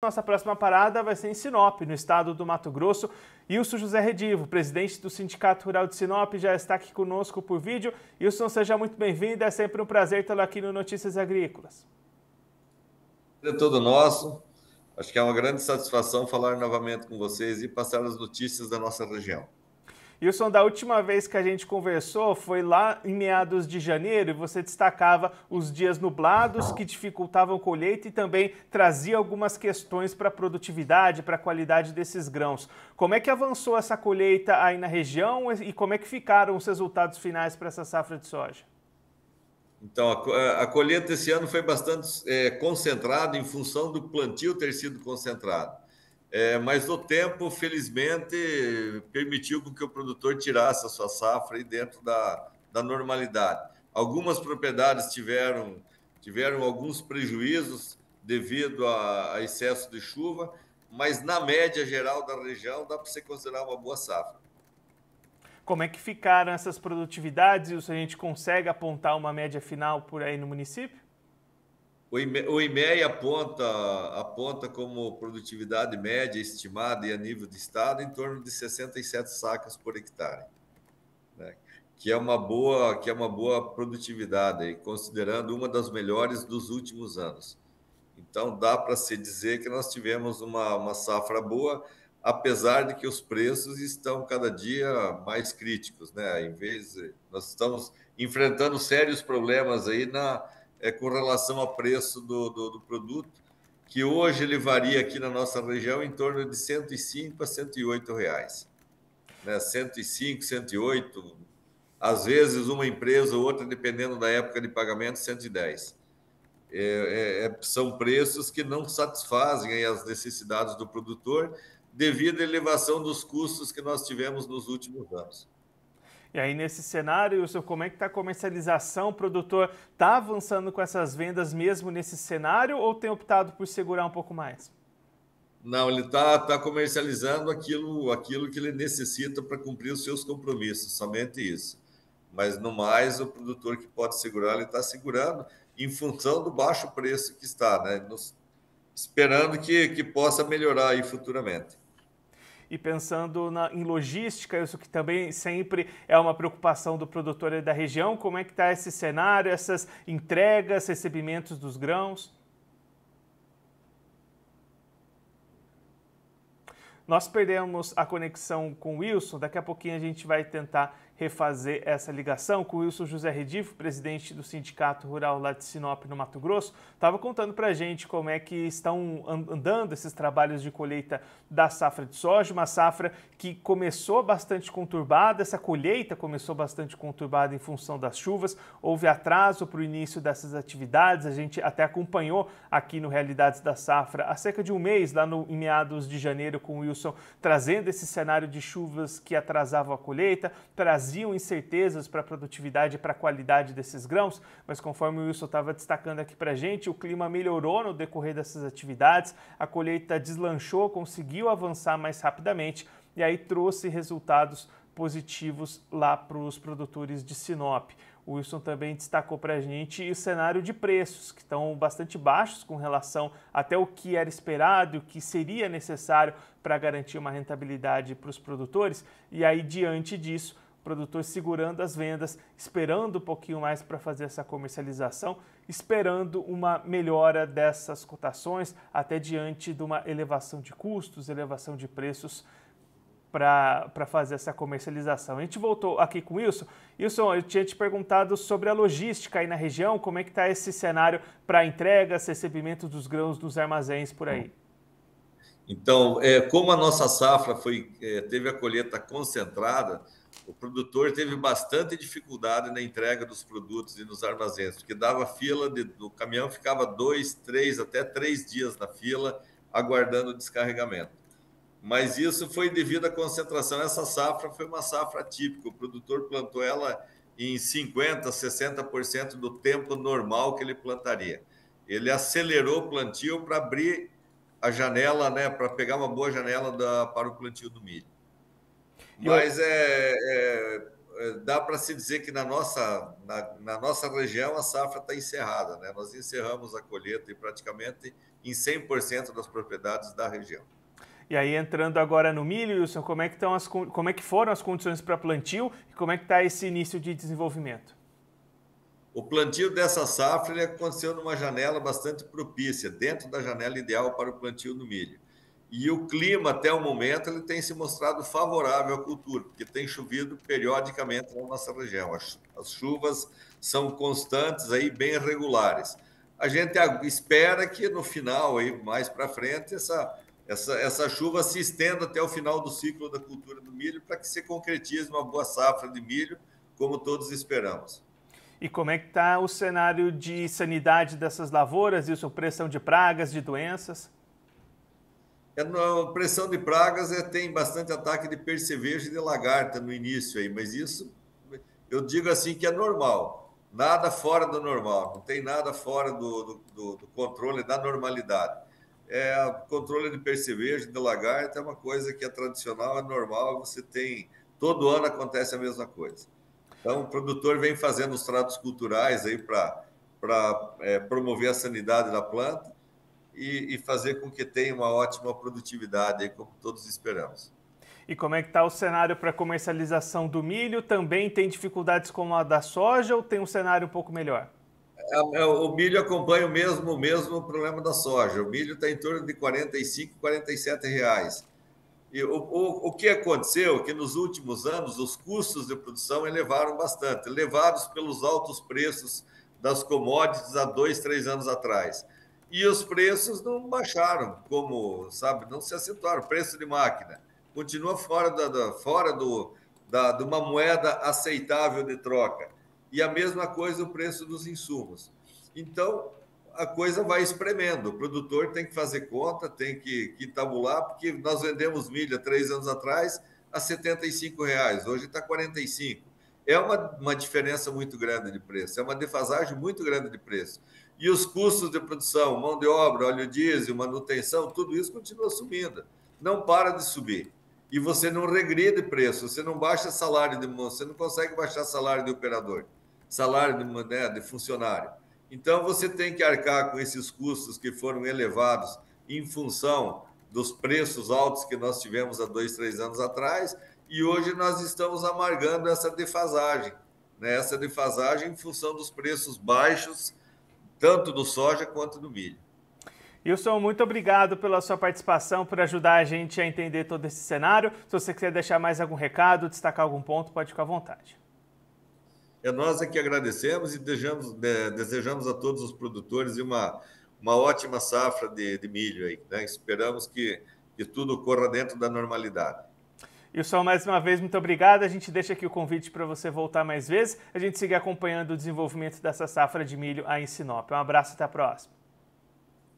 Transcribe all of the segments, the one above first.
Nossa próxima parada vai ser em Sinop, no estado do Mato Grosso. Ilson José Redivo, presidente do Sindicato Rural de Sinop, já está aqui conosco por vídeo. Ilson, seja muito bem-vindo, é sempre um prazer tê-lo aqui no Notícias Agrícolas. É todo nosso. Acho que é uma grande satisfação falar novamente com vocês e passar as notícias da nossa região. Ilson, da última vez que a gente conversou foi lá em meados de janeiro e você destacava os dias nublados que dificultavam a colheita e também trazia algumas questões para a produtividade, para a qualidade desses grãos. Como é que avançou essa colheita aí na região e como é que ficaram os resultados finais para essa safra de soja? Então, a colheita esse ano foi bastante concentrada em função do plantio ter sido concentrado. Mas o tempo, felizmente, permitiu que o produtor tirasse a sua safra aí dentro da normalidade. Algumas propriedades tiveram alguns prejuízos devido a excesso de chuva, mas na média geral da região dá para você considerar uma boa safra. Como é que ficaram essas produtividades e se a gente consegue apontar uma média final por aí no município? O IMEA aponta como produtividade média estimada e a nível de estado em torno de 67 sacas por hectare, né? Que é uma boa produtividade, considerando uma das melhores dos últimos anos. Então, dá para se dizer que nós tivemos uma safra boa, apesar de que os preços estão cada dia mais críticos, né? Nós estamos enfrentando sérios problemas aí com relação ao preço do produto, que hoje ele varia aqui na nossa região em torno de 105 a 108 reais, né? 105, 108, às vezes uma empresa ou outra, dependendo da época de pagamento, 110. São preços que não satisfazem aí as necessidades do produtor devido à elevação dos custos que nós tivemos nos últimos anos. E aí, nesse cenário, Wilson, como é que está a comercialização? O produtor está avançando com essas vendas mesmo nesse cenário ou tem optado por segurar um pouco mais? Não, ele tá comercializando aquilo que ele necessita para cumprir os seus compromissos, somente isso. Mas, no mais, o produtor que pode segurar, ele está segurando em função do baixo preço que está, né? Esperando que possa melhorar aí futuramente. E pensando em logística, isso que também sempre é uma preocupação do produtor aí da região, como é que está esse cenário, essas entregas, recebimentos dos grãos? Nós perdemos a conexão com o Wilson, daqui a pouquinho a gente vai tentar refazer essa ligação com o Ilson José Redivo, presidente do Sindicato Rural lá de Sinop, no Mato Grosso, estava contando para a gente como é que estão andando esses trabalhos de colheita da safra de soja, uma safra que começou bastante conturbada, essa colheita começou bastante conturbada em função das chuvas, houve atraso para o início dessas atividades, a gente até acompanhou aqui no Realidades da Safra há cerca de um mês, lá em meados de janeiro, com o Wilson trazendo esse cenário de chuvas que atrasavam a colheita, traziam incertezas para a produtividade e para a qualidade desses grãos, mas conforme o Wilson estava destacando aqui para a gente, o clima melhorou no decorrer dessas atividades, a colheita deslanchou, conseguiu avançar mais rapidamente e aí trouxe resultados positivos lá para os produtores de Sinop. O Wilson também destacou para a gente o cenário de preços, que estão bastante baixos com relação até o que era esperado e o que seria necessário para garantir uma rentabilidade para os produtores. E aí, diante disso, o produtor segurando as vendas, esperando um pouquinho mais para fazer essa comercialização, esperando uma melhora dessas cotações, até diante de uma elevação de custos, elevação de preços para fazer essa comercialização. A gente voltou aqui com o Wilson. Wilson, eu tinha te perguntado sobre a logística aí na região, como é que está esse cenário para entregas, recebimento dos grãos nos armazéns por aí? Então, como a nossa safra teve a colheita concentrada, o produtor teve bastante dificuldade na entrega dos produtos e nos armazéns, porque dava fila, o caminhão ficava 2, 3, até 3 dias na fila, aguardando o descarregamento. Mas isso foi devido à concentração. Essa safra foi uma safra típica. O produtor plantou ela em 50%, 60% do tempo normal que ele plantaria. Ele acelerou o plantio para abrir a janela, né, para pegar uma boa janela para o plantio do milho. Mas dá para se dizer que na nossa região a safra está encerrada, né? Nós encerramos a colheita praticamente em 100% das propriedades da região. E aí, entrando agora no milho, Wilson, como é que foram as condições para plantio e como é que está esse início de desenvolvimento? O plantio dessa safra ele aconteceu numa janela bastante propícia, dentro da janela ideal para o plantio do milho. E o clima, até o momento, ele tem se mostrado favorável à cultura, porque tem chovido periodicamente na nossa região. As chuvas são constantes, aí, bem regulares. A gente espera que no final, aí, mais para frente, essa chuva se estenda até o final do ciclo da cultura do milho, para que se concretize uma boa safra de milho, como todos esperamos. E como é que está o cenário de sanidade dessas lavouras, Wilson? Pressão de pragas, de doenças? A pressão de pragas tem bastante ataque de percevejo e de lagarta no início aí, mas isso eu digo assim que é normal, nada fora do normal, não tem nada fora do controle da normalidade. Controle de percevejo, de lagarta é uma coisa que é tradicional, é normal, todo ano acontece a mesma coisa. Então, o produtor vem fazendo os tratos culturais aí para promover a sanidade da planta e fazer com que tenha uma ótima produtividade, aí, como todos esperamos. E como é que está o cenário para comercialização do milho? Também tem dificuldades como a da soja ou tem um cenário um pouco melhor? O milho acompanha o mesmo problema da soja. O milho está em torno de R$ 45, R$ 47 reais. E o que aconteceu é que nos últimos anos os custos de produção elevaram bastante, levados pelos altos preços das commodities há 2, 3 anos atrás. E os preços não baixaram, como, sabe, não se acentuaram. O preço de máquina continua fora de uma moeda aceitável de troca. E a mesma coisa o preço dos insumos. Então, a coisa vai espremendo. O produtor tem que fazer conta, tem que tabular, porque nós vendemos milho há 3 anos atrás a R$ 75, hoje está 45. É uma diferença muito grande de preço, é uma defasagem muito grande de preço. E os custos de produção, mão de obra, óleo diesel, manutenção, tudo isso continua subindo. Não para de subir. E você não regride preço, você não baixa salário você não consegue baixar salário de operador, salário de funcionário. Então, você tem que arcar com esses custos que foram elevados em função dos preços altos que nós tivemos há 2, 3 anos atrás, e hoje nós estamos amargando essa defasagem, né? Essa defasagem em função dos preços baixos, tanto do soja quanto do milho. Wilson, muito obrigado pela sua participação, por ajudar a gente a entender todo esse cenário. Se você quiser deixar mais algum recado, destacar algum ponto, pode ficar à vontade. Nós que agradecemos e desejamos a todos os produtores uma ótima safra de milho aí, né? Esperamos que tudo corra dentro da normalidade. Wilson, mais uma vez, muito obrigado. A gente deixa aqui o convite para você voltar mais vezes. A gente segue acompanhando o desenvolvimento dessa safra de milho aí em Sinop. Um abraço e até a próxima.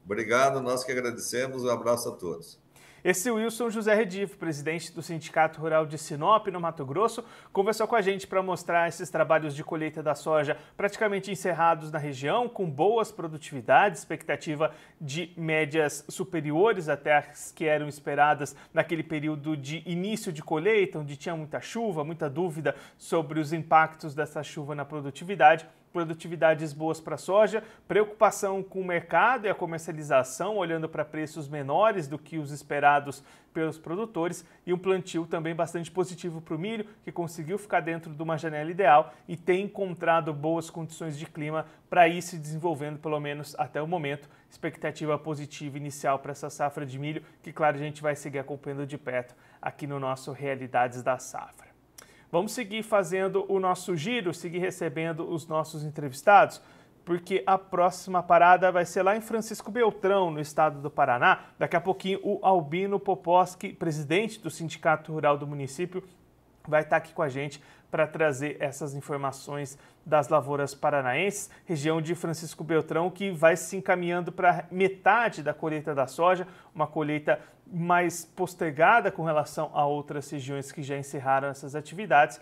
Obrigado, nós que agradecemos. Um abraço a todos. Esse Wilson José Redifo, presidente do Sindicato Rural de Sinop, no Mato Grosso, conversou com a gente para mostrar esses trabalhos de colheita da soja praticamente encerrados na região, com boas produtividades, expectativa de médias superiores até as que eram esperadas naquele período de início de colheita, onde tinha muita chuva, muita dúvida sobre os impactos dessa chuva na produtividade. Produtividades boas para a soja, preocupação com o mercado e a comercialização, olhando para preços menores do que os esperados pelos produtores, e um plantio também bastante positivo para o milho, que conseguiu ficar dentro de uma janela ideal e tem encontrado boas condições de clima para ir se desenvolvendo, pelo menos até o momento. Expectativa positiva inicial para essa safra de milho, que claro, a gente vai seguir acompanhando de perto aqui no nosso Realidades da Safra. Vamos seguir fazendo o nosso giro, seguir recebendo os nossos entrevistados, porque a próxima parada vai ser lá em Francisco Beltrão, no estado do Paraná. Daqui a pouquinho o Albino Poposki, presidente do Sindicato Rural do município, vai estar aqui com a gente para trazer essas informações das lavouras paranaenses, região de Francisco Beltrão, que vai se encaminhando para metade da colheita da soja, uma colheita mais postergada com relação a outras regiões que já encerraram essas atividades,